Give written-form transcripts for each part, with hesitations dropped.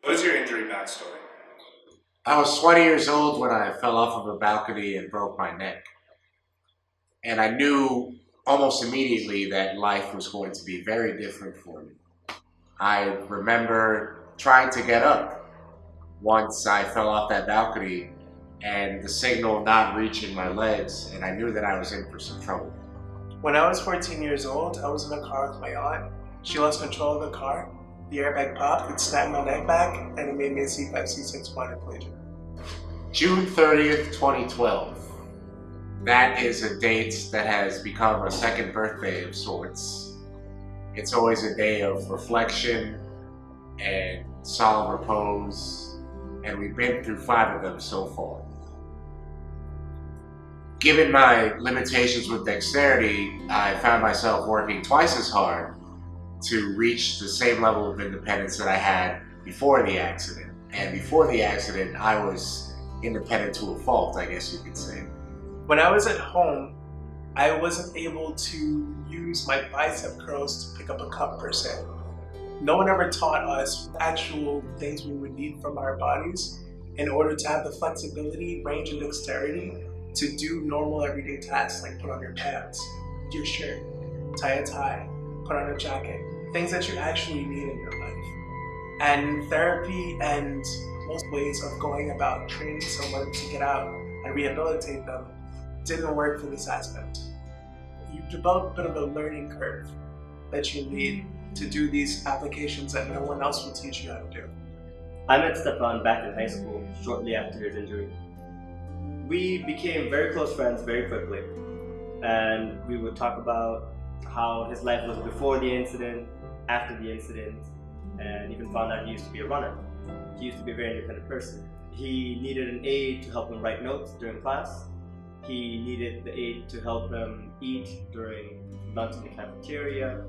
What is your injury backstory? I was 20 years old when I fell off of a balcony and broke my neck. And I knew almost immediately that life was going to be very different for me. I remember trying to get up once I fell off that balcony and the signal not reaching my legs, and I knew that I was in for some trouble. When I was 14 years old, I was in a car with my aunt. She lost control of the car. The airbag popped, it snapped my neck back, and it made me a C5, C6 quadriplegic. June 30th, 2012. That is a date that has become a second birthday of sorts. It's always a day of reflection and solemn repose, and we've been through 5 of them so far. Given my limitations with dexterity, I found myself working twice as hard to reach the same level of independence that I had before the accident. And before the accident, I was independent to a fault, I guess you could say. When I was at home, I wasn't able to use my bicep curls to pick up a cup per se. No one ever taught us actual things we would need from our bodies in order to have the flexibility, range, and dexterity to do normal everyday tasks like put on your pants, your shirt, tie a tie, put on a jacket, things that you actually need in your life. And therapy and most ways of going about training someone to get out and rehabilitate them didn't work for this aspect. You develop a bit of a learning curve that you need to do these applications that no one else will teach you how to do. I met Stefan back in high school shortly after his injury. We became very close friends very quickly, and we would talk about how his life was before the incident, after the incident, and even found out he used to be a runner. He used to be a very independent person. He needed an aide to help him write notes during class. He needed the aide to help him eat during lunch in the cafeteria.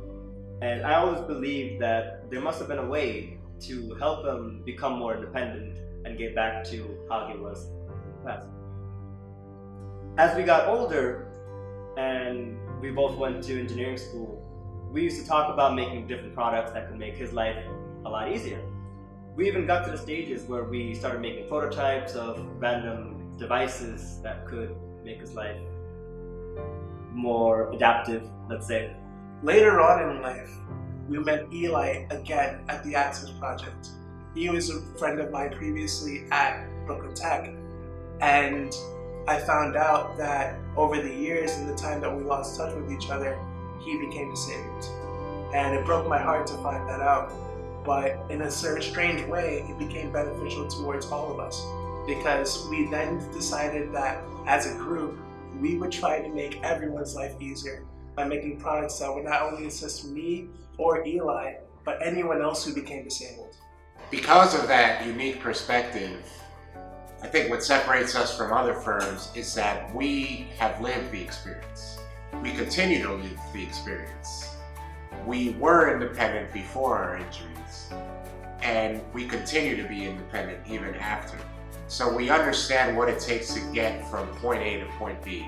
And I always believed that there must have been a way to help him become more independent and get back to how he was in the past. As we got older and we both went to engineering school, we used to talk about making different products that could make his life a lot easier. We even got to the stages where we started making prototypes of random devices that could make his life more adaptive, let's say. Later on in life, we met Eli again at the Access Project. He was a friend of mine previously at Brooklyn Tech, and I found out that over the years and the time that we lost touch with each other, he became disabled. And it broke my heart to find that out. But in a strange way, it became beneficial towards all of us, because we then decided that as a group, we would try to make everyone's life easier by making products that would not only assist me or Eli, but anyone else who became disabled. Because of that unique perspective, I think what separates us from other firms is that we have lived the experience. We continue to live the experience. We were independent before our injuries, and we continue to be independent even after. So we understand what it takes to get from point A to point B.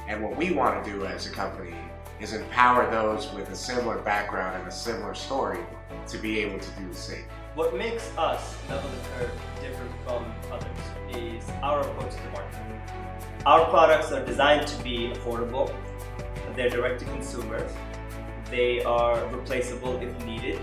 And what we want to do as a company is empower those with a similar background and a similar story to be able to do the same. What makes us, Level the Curve, different from others is our approach to the market. Our products are designed to be affordable, they're direct to consumers, they are replaceable if needed,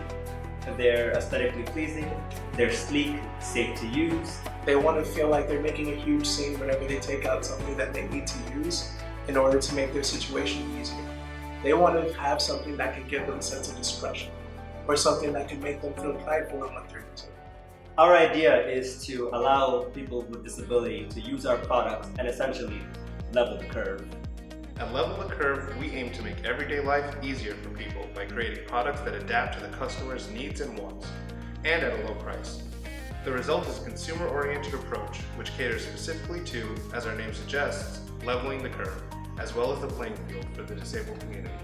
they're aesthetically pleasing, they're sleek, safe to use. They want to feel like they're making a huge scene whenever they take out something that they need to use in order to make their situation easier. They want to have something that can give them a sense of expression, or something that can make them feel prideful in what they're using. Our idea is to allow people with disability to use our products and essentially level the curve. At Level the Curve, we aim to make everyday life easier for people by creating products that adapt to the customer's needs and wants, and at a low price. The result is a consumer-oriented approach which caters specifically to, as our name suggests, leveling the curve, as well as the playing field for the disabled community.